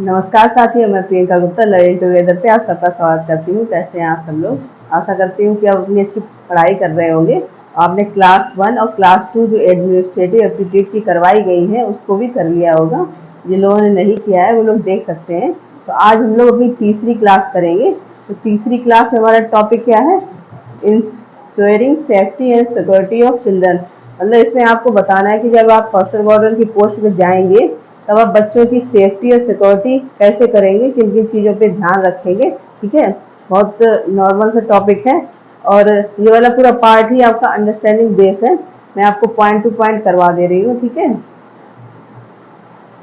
नमस्कार साथियों, मैं प्रियंका गुप्ता लर्निंग टुगेदर पे आप सबका स्वागत करती हूँ। कैसे हैं आप सब लोग? आशा करती हूँ कि आप अपनी अच्छी पढ़ाई कर रहे होंगे। आपने क्लास 1 और क्लास 2 जो एडमिनिस्ट्रेटिव एप्टीट्यूड की करवाई गई है उसको भी कर लिया होगा। जिन लोगों ने नहीं किया है वो लोग देख सकते हैं। तो आज हम लोग अपनी तीसरी क्लास करेंगे। तो तीसरी क्लास में हमारा टॉपिक क्या है? Ensuring safety and security of children. मतलब इसमें आपको बताना है कि जब आप हॉस्टल वार्डन की पोस्ट पे जाएंगे तब आप बच्चों की सेफ्टी और सिक्योरिटी कैसे करेंगे, किन किन चीज़ों पे ध्यान रखेंगे। ठीक है, बहुत नॉर्मल सा टॉपिक है और ये वाला पूरा पार्ट ही आपका अंडरस्टैंडिंग बेस है। मैं आपको पॉइंट टू पॉइंट करवा दे रही हूँ। ठीक है,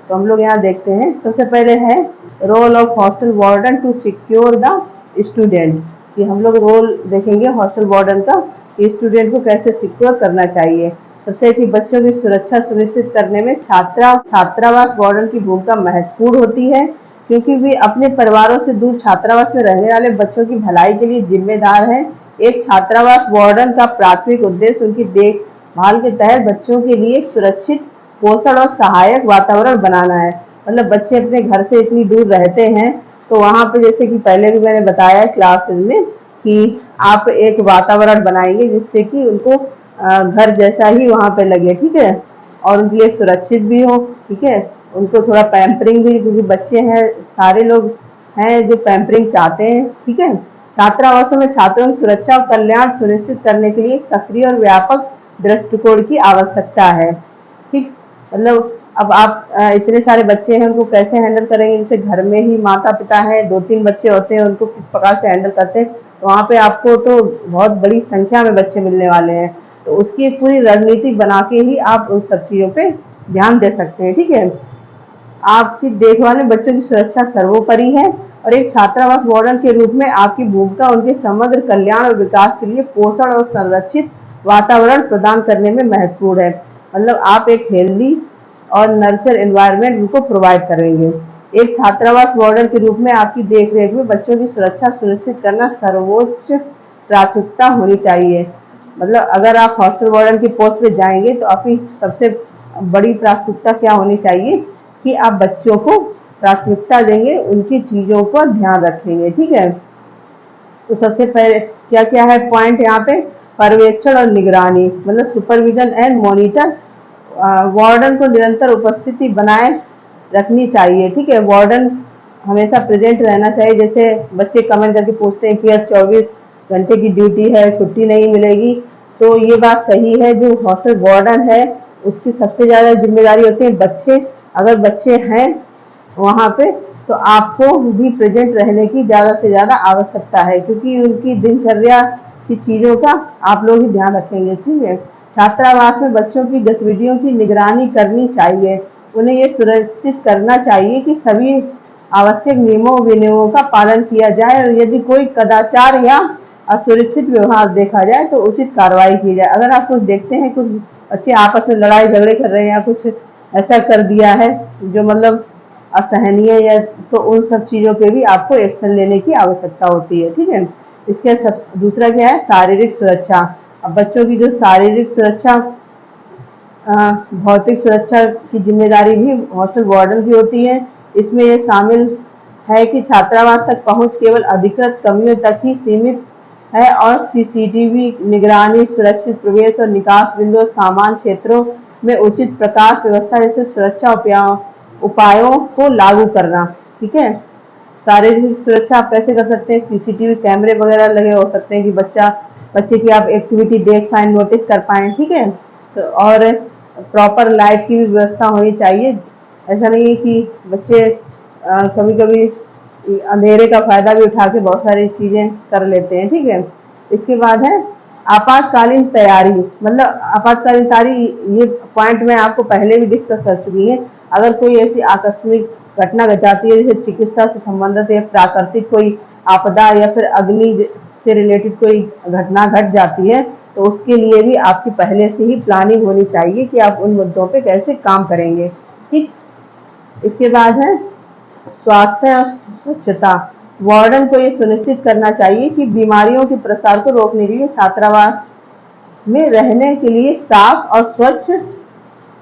तो हम लोग यहाँ देखते हैं। सबसे पहले है role of hostel warden to secure the student. कि हम लोग रोल देखेंगे हॉस्टल वार्डन का कि स्टूडेंट को कैसे सिक्योर करना चाहिए। सबसे कि बच्चों की सुरक्षा सुनिश्चित करने में छात्रावास वार्डन की भूमिका महत्वपूर्ण होती है, क्योंकि वे अपने परिवारों से दूर छात्रावास में रहने वाले बच्चों की भलाई के लिए जिम्मेदार हैं। एक छात्रावास वार्डन का प्राथमिक उद्देश्य उनकी देखभाल के तहत बच्चों के लिए सुरक्षित, पोषण और सहायक वातावरण बनाना है। मतलब बच्चे अपने घर से इतनी दूर रहते हैं तो वहाँ पे, जैसे कि पहले भी मैंने बताया क्लासेस में, कि आप एक वातावरण बनाएंगे जिससे कि उनको घर जैसा ही वहाँ पे लगे। ठीक है, और उनके लिए सुरक्षित भी हो। ठीक है, उनको थोड़ा पैम्परिंग भी, क्योंकि बच्चे हैं, सारे लोग हैं जो पैम्परिंग चाहते हैं। ठीक है, छात्रावासों में छात्रों की सुरक्षा और कल्याण सुनिश्चित करने के लिए एक सक्रिय और व्यापक दृष्टिकोण की आवश्यकता है। ठीक, मतलब अब आप इतने सारे बच्चे हैं, उनको कैसे हैंडल करेंगे? जैसे घर में ही माता पिता हैं, 2-3 बच्चे होते हैं, उनको किस प्रकार से हैंडल करते हैं, तो वहाँ पे आपको तो बहुत बड़ी संख्या में बच्चे मिलने वाले हैं। तो उसकी एक पूरी रणनीति बना के ही आप उन सब चीज़ों पे ध्यान दे सकते हैं। ठीक है, आपकी देखभाल में बच्चों की सुरक्षा सर्वोपरि है और एक छात्रावास वार्डन के रूप में आपकी भूमिका उनके समग्र कल्याण और विकास के लिए पोषण और संरक्षित वातावरण प्रदान करने में महत्वपूर्ण है। मतलब आप एक हेल्दी और नर्चर एनवायरनमेंट उनको प्रोवाइड करेंगे। एक छात्रावास वार्डन के रूप में आपकी देखरेख में बच्चों की सुरक्षा सुनिश्चित करना सर्वोच्च प्राथमिकता होनी चाहिए। मतलब अगर आप हॉस्टल वार्डन की पोस्ट पे जाएंगे तो आपकी सबसे बड़ी प्राथमिकता क्या होनी चाहिए कि आप बच्चों को प्राथमिकता देंगे, उनकी चीज़ों का ध्यान रखेंगे। ठीक है, तो सबसे पहले क्या क्या है पॉइंट यहाँ पे? पर्यवेक्षण और निगरानी, मतलब सुपरविजन एंड मॉनिटर। वार्डन को निरंतर उपस्थिति बनाए रखनी चाहिए। ठीक है, वार्डन हमेशा प्रेजेंट रहना चाहिए। जैसे बच्चे कमेंट करके पूछते हैं कि यार 24 घंटे की ड्यूटी है, छुट्टी नहीं मिलेगी, तो ये बात सही है। जो हॉस्टल वार्डन है उसकी सबसे ज़्यादा जिम्मेदारी होती है बच्चे। अगर बच्चे हैं वहाँ पे तो आपको भी प्रेजेंट रहने की ज़्यादा से ज़्यादा आवश्यकता है, क्योंकि उनकी दिनचर्या की चीज़ों का आप लोग ही ध्यान रखेंगे। ठीक है, छात्रावास में बच्चों की गतिविधियों की निगरानी करनी चाहिए। उन्हें ये सुनिश्चित करना चाहिए कि सभी आवश्यक नियमों विनियमों का पालन किया जाए और यदि कोई कदाचार या असुरक्षित व्यवहार देखा जाए तो उचित कार्रवाई की जाए। अगर आप कुछ देखते हैं कुछ बच्चे आपस में लड़ाई झगड़े कर रहे हैं या कुछ ऐसा कर दिया है जो मतलब असहनीय है, तो उन सब चीज़ों पे भी आपको एक्शन लेने की आवश्यकता होती है। ठीक है, इसके दूसरा क्या है? शारीरिक सुरक्षा। अब बच्चों की जो शारीरिक सुरक्षा, भौतिक सुरक्षा की जिम्मेदारी भी हॉस्टल वार्डन की होती है। इसमें ये शामिल है कि छात्रावास तक पहुंच केवल अधिकृत कमियों तक ही सीमित है और सीसीटीवी निगरानी, सुरक्षित प्रवेश और निकास बिंदु, सामान्य क्षेत्रों में उचित प्रकाश व्यवस्था जैसे सुरक्षा उपायों को लागू करना। ठीक है, शारीरिक सुरक्षा आप कैसे कर सकते हैं? सीसीटीवी कैमरे वगैरह लगे हो सकते हैं कि बच्चे की आप एक्टिविटी देख पाएँ, नोटिस कर पाएँ। ठीक है, तो और प्रॉपर लाइट की भी व्यवस्था होनी चाहिए। ऐसा नहीं है कि बच्चे कभी कभी अंधेरे का फायदा भी उठा के बहुत सारी चीज़ें कर लेते हैं। ठीक है, इसके बाद है आपातकालीन तैयारी। मतलब आपातकालीन तैयारी, ये पॉइंट मैं आपको पहले भी डिस्कस कर चुकी है। अगर कोई ऐसी आकस्मिक घटना घट जाती है, जैसे चिकित्सा से संबंधित या प्राकृतिक कोई आपदा या फिर अग्नि से रिलेटेड कोई घटना घट जाती है, तो उसके लिए भी आपकी पहले से ही प्लानिंग होनी चाहिए कि आप उन मुद्दों पे कैसे काम करेंगे। ठीक, इसके बाद है स्वास्थ्य और स्वच्छता। वार्डन को ये सुनिश्चित करना चाहिए कि बीमारियों के प्रसार को रोकने के लिए छात्रावास में रहने के लिए साफ और स्वच्छ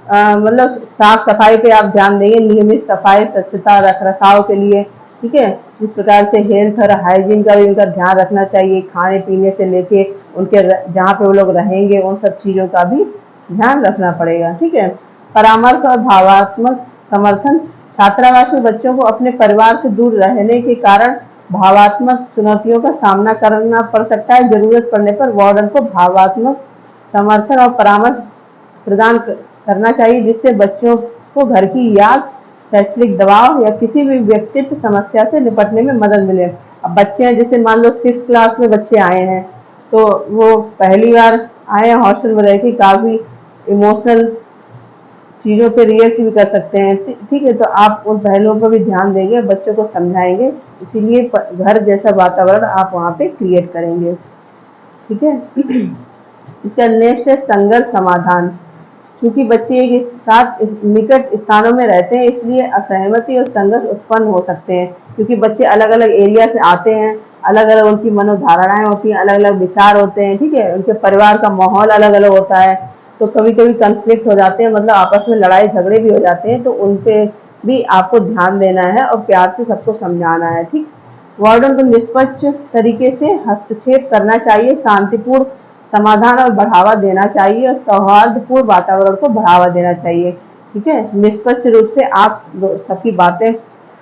मतलब साफ सफाई पे आप ध्यान देंगे, नियमित सफाई स्वच्छता रख रखाव के लिए, ठीक है। जिस प्रकार से हेल्थ और हाइजीन का भी उनका ध्यान रखना चाहिए, खाने पीने से लेके उनके जहाँ पे वो लोग रहेंगे उन सब चीज़ों का भी ध्यान रखना पड़ेगा, ठीक है। परामर्श और भावात्मक समर्थन, छात्रावास में बच्चों को अपने परिवार से दूर रहने के कारण भावात्मक चुनौतियों का सामना करना पड़ सकता है। जरूरत पड़ने पर वार्डन को भावात्मक समर्थन और परामर्श प्रदान करना चाहिए, जिससे बच्चों को घर की याद, शैक्षणिक दबाव या किसी भी व्यक्तित्व समस्या से निपटने में मदद मिले। अब बच्चे हैं, जैसे मान लो 6 क्लास में बच्चे आए हैं, तो वो पहली बार आए हैं हॉस्टल में रह के, काफ़ी इमोशनल चीज़ों पे रिएक्ट भी कर सकते हैं, ठीक है। तो आप उन पहलुओं पर भी ध्यान देंगे, बच्चों को समझाएंगे, इसीलिए घर जैसा वातावरण आप वहाँ पे क्रिएट करेंगे, ठीक है। इसका नेक्स्ट है संघर्ष समाधान। क्योंकि बच्चे एक साथ निकट स्थानों में रहते हैं, इसलिए असहमति और संघर्ष उत्पन्न हो सकते हैं। क्योंकि बच्चे अलग अलग एरिया से आते हैं, अलग अलग उनकी मनोधारणाएं होती हैं, अलग अलग विचार होते हैं, ठीक है। उनके परिवार का माहौल अलग अलग होता है, तो कभी कभी कन्फ्लिक्ट हो जाते हैं, मतलब आपस में लड़ाई झगड़े भी हो जाते हैं, तो उन पे भी आपको ध्यान देना है और प्यार से सबको समझाना है, ठीक। वार्डन को निष्पक्ष तरीके से हस्तक्षेप करना चाहिए, शांतिपूर्ण समाधान और बढ़ावा देना चाहिए और सौहार्दपूर्ण वातावरण को बढ़ावा देना चाहिए, ठीक है। निष्पक्ष रूप से आप सबकी बातें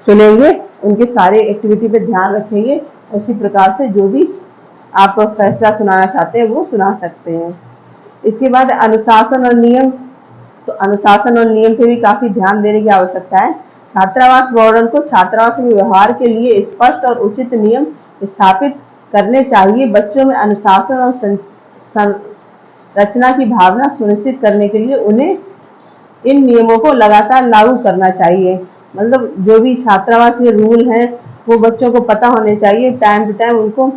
सुनेंगे, उनकी सारी एक्टिविटी पे ध्यान रखेंगे, उसी प्रकार से जो भी आप फैसला सुनाना चाहते हैं वो सुना सकते हैं। इसके बाद अनुशासन और नियम, तो अनुशासन और नियम पे भी काफी ध्यान देने की आवश्यकता है। छात्रावास वार्डन को छात्रावास में व्यवहार के लिए स्पष्ट और उचित नियम स्थापित करने चाहिए। बच्चों में अनुशासन और रचना की भावना सुनिश्चित करने के लिए उन्हें इन नियमों को लगातार लागू करना चाहिए। मतलब जो भी छात्रावास के रूल हैं वो बच्चों को पता होने चाहिए, टाइम टू टाइम उनको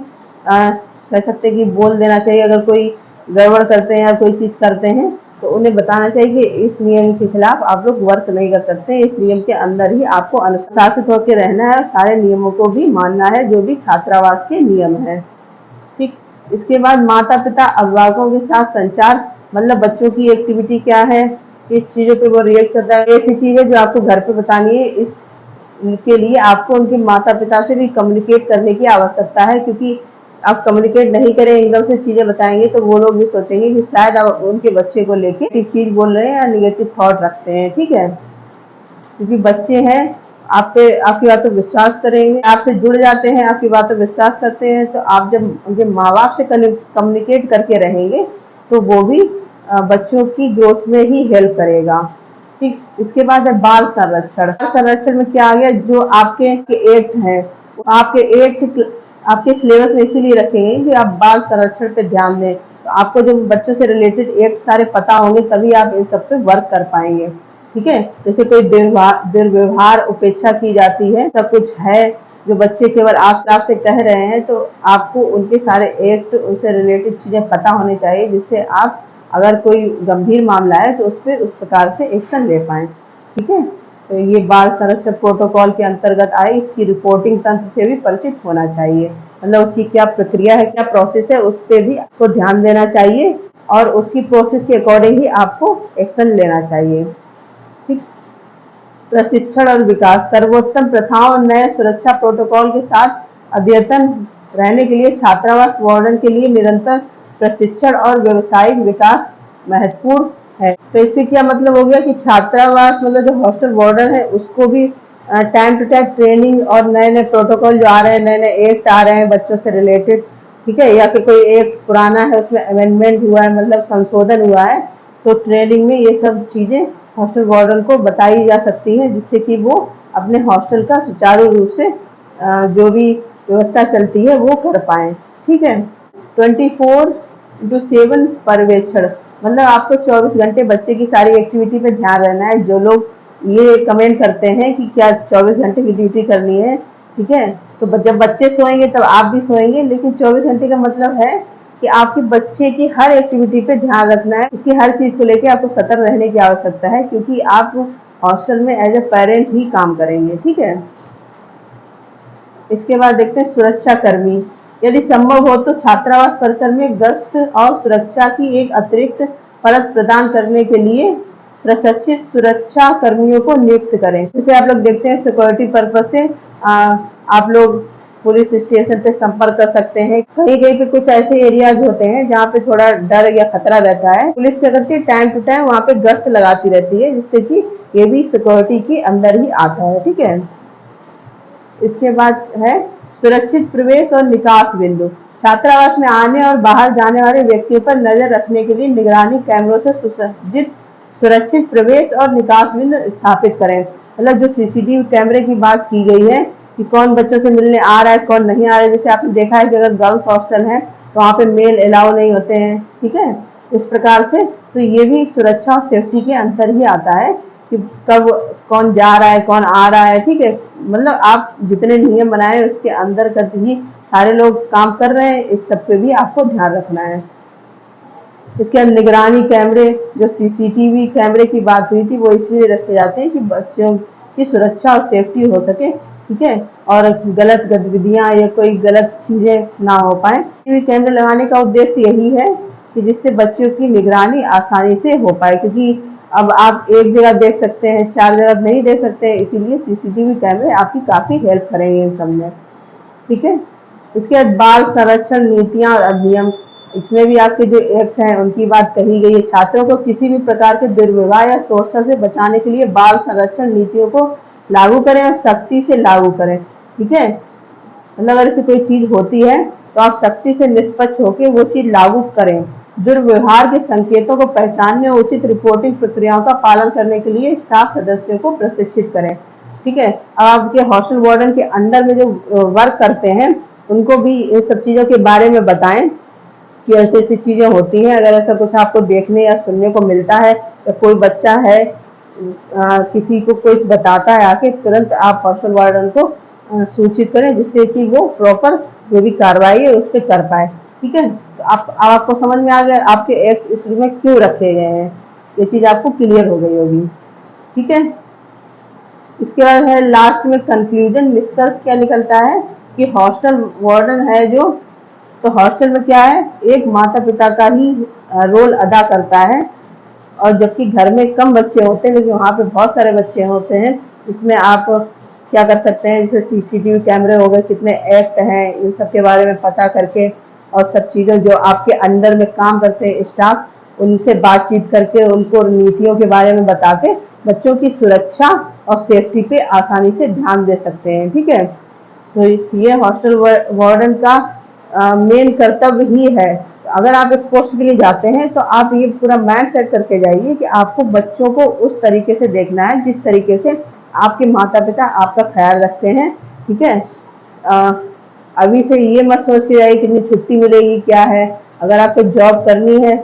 कह सकते हैं कि बोल देना चाहिए। अगर कोई गड़बड़ करते हैं या कोई चीज़ करते हैं तो उन्हें बताना चाहिए कि इस नियम के खिलाफ आप लोग वर्क नहीं कर सकते, इस नियम के अंदर ही आपको अनुशासित होकर रहना है और सारे नियमों को भी मानना है जो भी छात्रावास के नियम है, ठीक। इसके बाद माता पिता अभिभावकों के साथ संचार, मतलब बच्चों की एक्टिविटी क्या है, किस चीज़ों पे वो रिएक्ट करता है, ऐसी चीज़ें जो आपको घर पे बतानी है। इसके लिए आपको उनके माता पिता से भी कम्युनिकेट करने की आवश्यकता है, क्योंकि आप कम्युनिकेट नहीं करें, एकदम से चीज़ें बताएंगे तो वो लोग भी सोचेंगे कि शायद आप उनके बच्चे को लेके ठीक चीज़ बोल रहे हैं या निगेटिव थॉट रखते हैं, ठीक है। क्योंकि बच्चे हैं, आप पे आपकी बात पर विश्वास करेंगे, आपसे जुड़ जाते हैं, आपकी बात पर विश्वास करते हैं, तो आप जब उनके माँ बाप से कम्युनिकेट करके रहेंगे तो वो भी बच्चों की ग्रोथ में ही हेल्प करेगा, ठीक। इसके बाद है बाल संरक्षण। बाल संरक्षण में क्या आ गया, जो आपके एक्ट हैं आपके एक्ट आपके सिलेबस में इसीलिए रखेंगे कि आप बाल संरक्षण पे ध्यान दें। तो आपको जब बच्चों से रिलेटेड एक्ट सारे पता होंगे तभी आप इन सब पे वर्क कर पाएंगे, ठीक है। जैसे कोई दुर्व्यवहार उपेक्षा की जाती है, सब कुछ है जो बच्चे केवल आपसे कह रहे हैं, तो आपको उनके सारे एक्ट, उनसे रिलेटेड चीज़ें पता होनी चाहिए, जिससे आप अगर कोई गंभीर मामला है तो उस पर उस प्रकार से एक्शन ले पाएँ, ठीक है। तो ये बाल संरक्षण प्रोटोकॉल के अंतर्गत आए, इसकी रिपोर्टिंग तंत्र से भी परिचित होना चाहिए, मतलब उसकी क्या प्रक्रिया है, क्या प्रोसेस है, उस पर भी आपको ध्यान देना चाहिए और उसकी प्रोसेस के अकॉर्डिंग ही आपको एक्शन लेना चाहिए, ठीक। प्रशिक्षण और विकास, सर्वोत्तम प्रथाओं और नए सुरक्षा प्रोटोकॉल के साथ अद्यतन रहने के लिए छात्रावास वार्डन के लिए निरंतर प्रशिक्षण और व्यवसायिक विकास महत्वपूर्ण है। तो इससे क्या मतलब हो गया कि छात्रावास मतलब जो हॉस्टल वार्डन है उसको भी टाइम टू टाइम ट्रेनिंग और नए नए प्रोटोकॉल जो आ रहे हैं, नए नए एक्ट आ रहे हैं बच्चों से रिलेटेड, ठीक है, या कि कोई एक पुराना है उसमें अमेंडमेंट हुआ है, मतलब संशोधन हुआ है, तो ट्रेनिंग में ये सब चीज़ें हॉस्टल वार्डन को बताई जा सकती हैं, जिससे कि वो अपने हॉस्टल का सुचारू रूप से जो भी व्यवस्था चलती है वो कर पाएँ, ठीक है। 24/7 पर्यवेक्षण, मतलब आपको 24 घंटे बच्चे की सारी एक्टिविटी पे ध्यान रहना है। जो लोग ये कमेंट करते हैं कि क्या 24 घंटे की ड्यूटी करनी है, ठीक है, तो जब बच्चे सोएंगे तब आप भी सोएंगे, लेकिन 24 घंटे का मतलब है कि आपके बच्चे की हर एक्टिविटी पे ध्यान रखना है, उसकी हर चीज़ को लेकर आपको सतर्क रहने की आवश्यकता है, क्योंकि आप हॉस्टल में एज ए पेरेंट ही काम करेंगे, ठीक है। इसके बाद देखते हैं सुरक्षा कर्मी। यदि संभव हो तो छात्रावास परिसर में गश्त और सुरक्षा की एक अतिरिक्त परत प्रदान करने के लिए प्रशिक्षित सुरक्षा कर्मियों को नियुक्त करें। जैसे आप लोग देखते हैं सिक्योरिटी पर्पज से आप लोग पुलिस स्टेशन पे संपर्क कर सकते हैं। कहीं कहीं पे कुछ ऐसे एरियाज होते हैं जहाँ पे थोड़ा डर या खतरा रहता है, पुलिस क्या करती है टाइम टू टाइम वहाँ पे गश्त लगाती रहती है, जिससे कि ये भी सिक्योरिटी के अंदर ही आता है। ठीक है, इसके बाद है सुरक्षित प्रवेश और निकास बिंदु। छात्रावास में आने और बाहर जाने वाले व्यक्तियों पर नजर रखने के लिए निगरानी कैमरों से सुसज्जित सुरक्षित प्रवेश और निकास बिंदु स्थापित करें। मतलब जो सीसीटीवी कैमरे की बात की गई है कि कौन बच्चों से मिलने आ रहा है कौन नहीं आ रहा है। जैसे आपने देखा है कि अगर गर्ल्स हॉस्टल है तो वहाँ पे मेल अलाउ नहीं होते हैं। ठीक है, इस प्रकार से तो ये भी सुरक्षा और सेफ्टी के अंतर ही आता है कि कब कौन जा रहा है कौन आ रहा है। ठीक है, मतलब आप जितने नियम बनाए उसके अंदर करके ही सारे लोग काम कर रहे हैं, इस सब पे भी आपको ध्यान रखना है। इसके अंदर निगरानी कैमरे, जो सीसीटीवी कैमरे की बात हुई थी, वो इसलिए रखे जाते हैं कि बच्चों की सुरक्षा और सेफ्टी हो सके। ठीक है, और गलत गतिविधियां या कोई गलत चीजें ना हो पाए। सीसीटीवी कैमरे लगाने का उद्देश्य यही है कि जिससे बच्चों की निगरानी आसानी से हो पाए, क्योंकि अब आप एक जगह देख सकते हैं, 4 जगह नहीं देख सकते, इसीलिए सीसीटीवी कैमरे आपकी काफी हेल्प करेंगे इन सब में। ठीक है, इसके बाद बाल संरक्षण नीतियां और अधिनियम, इसमें भी आपके जो एक्ट हैं उनकी बात कही गई है। छात्रों को किसी भी प्रकार के दुर्व्यवहार या शोषण से बचाने के लिए बाल संरक्षण नीतियों को लागू करें और सख्ती से लागू करें। ठीक है, मतलब अगर ऐसी कोई चीज होती है तो आप सख्ती से निष्पक्ष होकर वो चीज लागू करें। दुर्व्यवहार के संकेतों को पहचानने और उचित रिपोर्टिंग प्रक्रियाओं का पालन करने के लिए स्टाफ सदस्यों को प्रशिक्षित करें। ठीक है, अब आपके हॉस्टल वार्डन के अंडर में जो वर्क करते हैं उनको भी इन सब चीजों के बारे में बताएं कि ऐसी ऐसी चीजें होती हैं। अगर ऐसा कुछ आपको देखने या सुनने को मिलता है या कोई बच्चा है किसी को कुछ बताता है आके, तुरंत आप हॉस्टल वार्डन को सूचित करें, जिससे कि वो प्रॉपर जो भी कार्रवाई है उस पर कर पाए। ठीक है, तो आपको समझ में आ गया आपके एक्ट इसमें क्यों रखे गए हैं, ये चीज आपको क्लियर हो गई होगी। ठीक है, इसके बाद है लास्ट में कंक्लूजन, निष्कर्ष क्या निकलता है कि हॉस्टल वार्डन है जो, तो हॉस्टल में क्या है एक माता पिता का ही रोल अदा करता है। और जबकि घर में कम बच्चे होते हैं लेकिन वहाँ पे बहुत सारे बच्चे होते हैं। इसमें आप क्या कर सकते हैं, जैसे सीसीटीवी कैमरे हो गए, कितने एक्ट हैं, इन सब के बारे में पता करके और सब चीज़ें जो आपके अंडर में काम करते हैं स्टाफ, उनसे बातचीत करके उनको नीतियों के बारे में बता के बच्चों की सुरक्षा और सेफ्टी पे आसानी से ध्यान दे सकते हैं। ठीक है, तो ये हॉस्टल वार्डन का मेन कर्तव्य ही है। अगर आप इस पोस्ट के लिए जाते हैं तो आप ये पूरा माइंड सेट करके जाइए कि आपको बच्चों को उस तरीके से देखना है जिस तरीके से आपके माता पिता आपका ख्याल रखते हैं। ठीक है, अभी से ये मत सोच के जाइए कितनी छुट्टी मिलेगी क्या है। अगर आपको जॉब करनी है,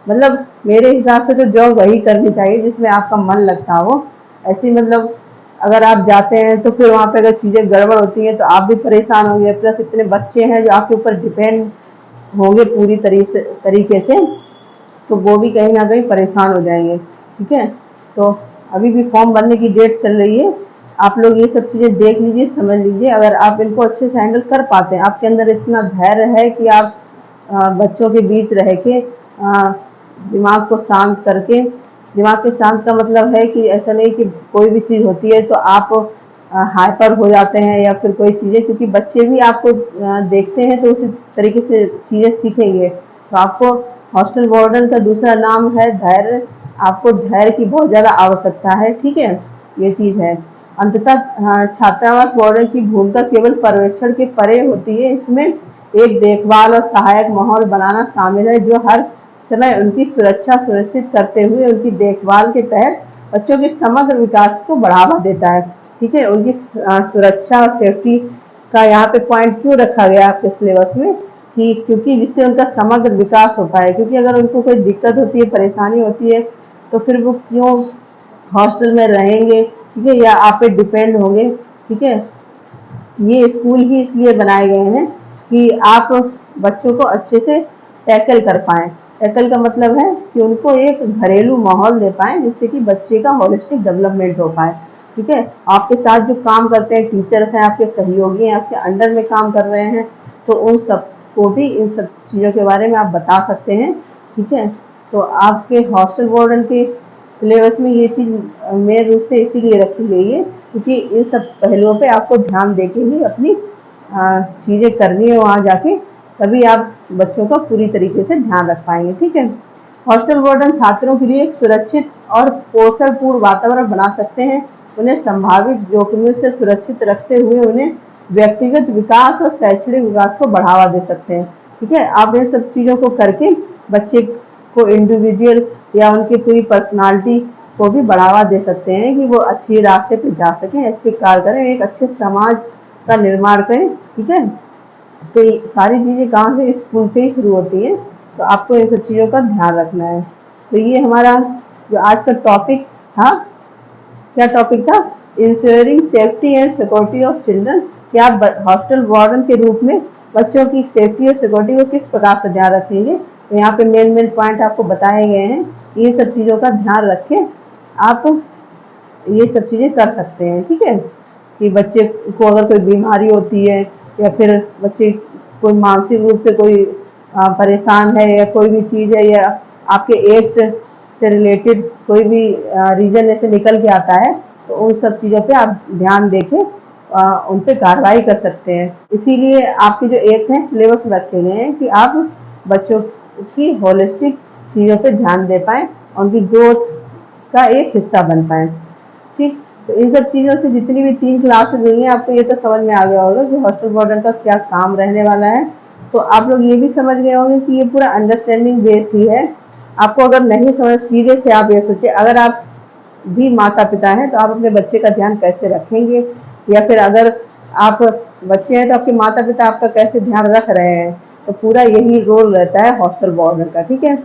मतलब मेरे हिसाब से तो जॉब वही करनी चाहिए जिसमें आपका मन लगता हो। ऐसी मतलब अगर आप जाते हैं तो फिर वहाँ पे अगर चीज़ें गड़बड़ होती हैं तो आप भी परेशान होंगे, प्लस इतने बच्चे हैं जो आपके ऊपर डिपेंड होंगे पूरी तरीके से, तो वो भी कहीं ना कहीं परेशान हो जाएंगे। ठीक है, तो अभी भी फॉर्म भरने की डेट चल रही है, आप लोग ये सब चीज़ें देख लीजिए, समझ लीजिए। अगर आप इनको अच्छे से हैंडल कर पाते हैं, आपके अंदर इतना धैर्य है कि आप बच्चों के बीच रह के दिमाग को शांत करके, दिमाग के शांत का मतलब है कि ऐसा नहीं कि कोई भी चीज़ होती है तो आप हाइपर हो जाते हैं या फिर कोई चीज़ें, क्योंकि बच्चे भी आपको देखते हैं तो उसी तरीके से चीज़ें सीखेंगे। तो आपको हॉस्टल वार्डन का दूसरा नाम है धैर्य, आपको धैर्य की बहुत ज़्यादा आवश्यकता है। ठीक है, ये चीज़ है। अंततः छात्रावास वार्डन की भूमिका केवल पर्यवेक्षण के परे होती है, इसमें एक देखभाल और सहायक माहौल बनाना शामिल है जो हर समय उनकी सुरक्षा सुनिश्चित करते हुए उनकी देखभाल के तहत बच्चों के समग्र विकास को बढ़ावा देता है। ठीक है, उनकी सुरक्षा और सेफ्टी का यहाँ पे पॉइंट क्यों रखा गया आपके सिलेबस में कि क्योंकि जिससे उनका समग्र विकास हो पाए। क्योंकि अगर उनको कोई दिक्कत होती है, परेशानी होती है, तो फिर वो क्यों हॉस्टल में रहेंगे। ठीक है, या आप पे डिपेंड होंगे। ठीक है, ये स्कूल ही इसलिए बनाए गए हैं कि आप बच्चों को अच्छे से टैकल कर पाएँ। टैकल का मतलब है कि उनको एक घरेलू माहौल दे पाएँ जिससे कि बच्चे का होलिस्टिक डेवलपमेंट हो पाए। ठीक है, आपके साथ जो काम करते हैं टीचर्स हैं, आपके सहयोगी हैं, आपके अंडर में काम कर रहे हैं, तो उन सब को भी इन सब चीज़ों के बारे में आप बता सकते हैं। ठीक है, तो आपके हॉस्टल वार्डन के सिलेबस में ये चीज़ मेन रूप से इसीलिए रखी गई है क्योंकि इन सब पहलुओं पे आपको ध्यान देके ही अपनी चीज़ें करनी है वहाँ जाके, तभी आप बच्चों का पूरी तरीके से ध्यान रख पाएंगे। ठीक है। हॉस्टल वार्डन छात्रों के लिए एक सुरक्षित और पोषणपूर्ण वातावरण बना सकते हैं। उन्हें संभावित जोखिमों से सुरक्षित रखते हुए उन्हें व्यक्तिगत विकास और शैक्षणिक विकास को बढ़ावा दे सकते हैं। ठीक है। आप इन सब चीज़ों को करके बच्चे को इंडिविजुअल या उनकी पूरी पर्सनालिटी को भी बढ़ावा दे सकते हैं कि वो अच्छे रास्ते पे जा सकें, अच्छे कार्य करें, एक अच्छे समाज का निर्माण करें। ठीक है। तो ये सारी चीज़ें कहाँ से, स्कूल से ही शुरू होती हैं, तो आपको इन सब चीज़ों का ध्यान रखना है। तो ये हमारा जो आज का टॉपिक था, क्या टॉपिक था, ensuring safety and security of children, कि आप हॉस्टल वार्डन के रूप में बच्चों की सेफ्टी और सिक्योरिटी को किस प्रकार से ध्यान रखेंगे। तो यहाँ पे मेन पॉइंट आपको बताए गए हैं। ये सब चीज़ों का ध्यान रखें, आप ये सब चीज़ें कर सकते हैं। ठीक है। कि बच्चे को अगर कोई बीमारी होती है या फिर बच्चे कोई मानसिक रूप से कोई परेशान है या कोई भी चीज़ है, या आपके एक्ट से रिलेटेड कोई भी रीजन ऐसे निकल के आता है, तो उन सब चीज़ों पे आप ध्यान देके उन पे कार्रवाई कर सकते हैं। इसीलिए आपके जो एक्ट हैं सिलेबस में रखे गए हैं कि आप बच्चों की होलिस्टिक चीज़ों पे ध्यान दे पाएँ, उनकी ग्रोथ का एक हिस्सा बन पाएँ। ठीक। तो इन सब चीज़ों से जितनी भी 3 क्लासेस हुई हैं, आपको ये तो समझ में आ गया होगा कि हॉस्टल वार्डन का क्या काम रहने वाला है। तो आप लोग ये भी समझ गए होंगे कि ये पूरा अंडरस्टैंडिंग बेस्ड ही है। आपको अगर नहीं समझ, सीधे से आप ये सोचिए, अगर आप भी माता पिता हैं तो आप अपने बच्चे का ध्यान कैसे रखेंगे, या फिर अगर आप बच्चे हैं तो आपके माता पिता आपका कैसे ध्यान रख रहे हैं। तो पूरा यही रोल रहता है हॉस्टल वार्डन का। ठीक है।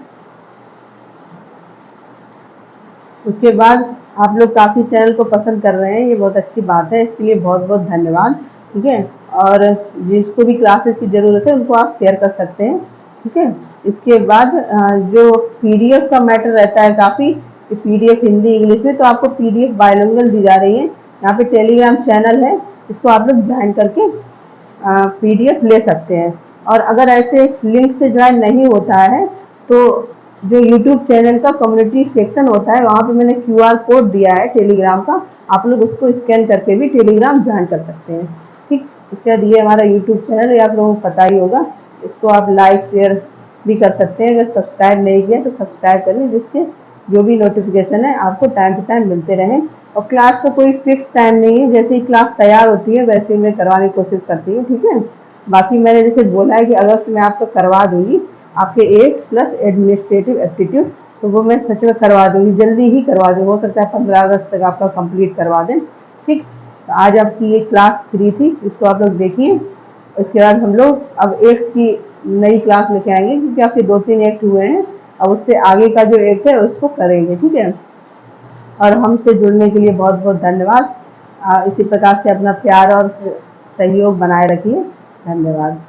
उसके बाद आप लोग काफ़ी चैनल को पसंद कर रहे हैं, ये बहुत अच्छी बात है, इसके लिए बहुत बहुत धन्यवाद। ठीक है। और जिसको भी क्लासेस की ज़रूरत है उनको आप शेयर कर सकते हैं। ठीक है। इसके बाद जो पीडीएफ का मैटर रहता है काफ़ी, पीडीएफ हिंदी इंग्लिश में, तो आपको पीडीएफ बायलिंगुअल दी जा रही है। यहाँ पे टेलीग्राम चैनल है, इसको आप लोग ज्वाइन करके पीडीएफ ले सकते हैं। और अगर ऐसे लिंक से ज्वाइन नहीं होता है तो जो यूट्यूब चैनल का कम्युनिटी सेक्शन होता है, वहाँ पे मैंने क्यूआर कोड दिया है टेलीग्राम का, आप लोग उसको स्कैन करके भी टेलीग्राम ज्वाइन कर सकते हैं। ठीक। इसके बाद ये हमारा यूट्यूब चैनल है, आप लोगों को पता ही होगा, इसको आप लाइक शेयर भी कर सकते हैं। अगर सब्सक्राइब नहीं किया तो सब्सक्राइब करें, जिससे जो भी नोटिफिकेशन है आपको टाइम टू टाइम मिलते रहें। और क्लास का कोई फिक्स टाइम नहीं है, जैसे ही क्लास तैयार होती है वैसे ही मैं करवाने की कोशिश करती हूँ। ठीक है। बाकी मैंने जैसे बोला है कि अगस्त में आपको करवा दूंगी आपके 8 प्लस एडमिनिस्ट्रेटिव एप्टीट्यूड, तो वो मैं सच में करवा दूंगी, जल्दी ही करवा दूंगी, हो सकता है 15 अगस्त तक आपका कंप्लीट करवा दें। ठीक। तो आज आपकी ये क्लास 3 थी, इसको आप लोग देखिए। उसके बाद हम लोग अब एक्ट की नई क्लास लेके आएंगे, क्योंकि आपके 2-3 एक्ट हुए हैं, अब उससे आगे का जो एक्ट है उसको करेंगे। ठीक है। और हमसे जुड़ने के लिए बहुत बहुत धन्यवाद। इसी प्रकार से अपना प्यार और सहयोग बनाए रखिए। धन्यवाद।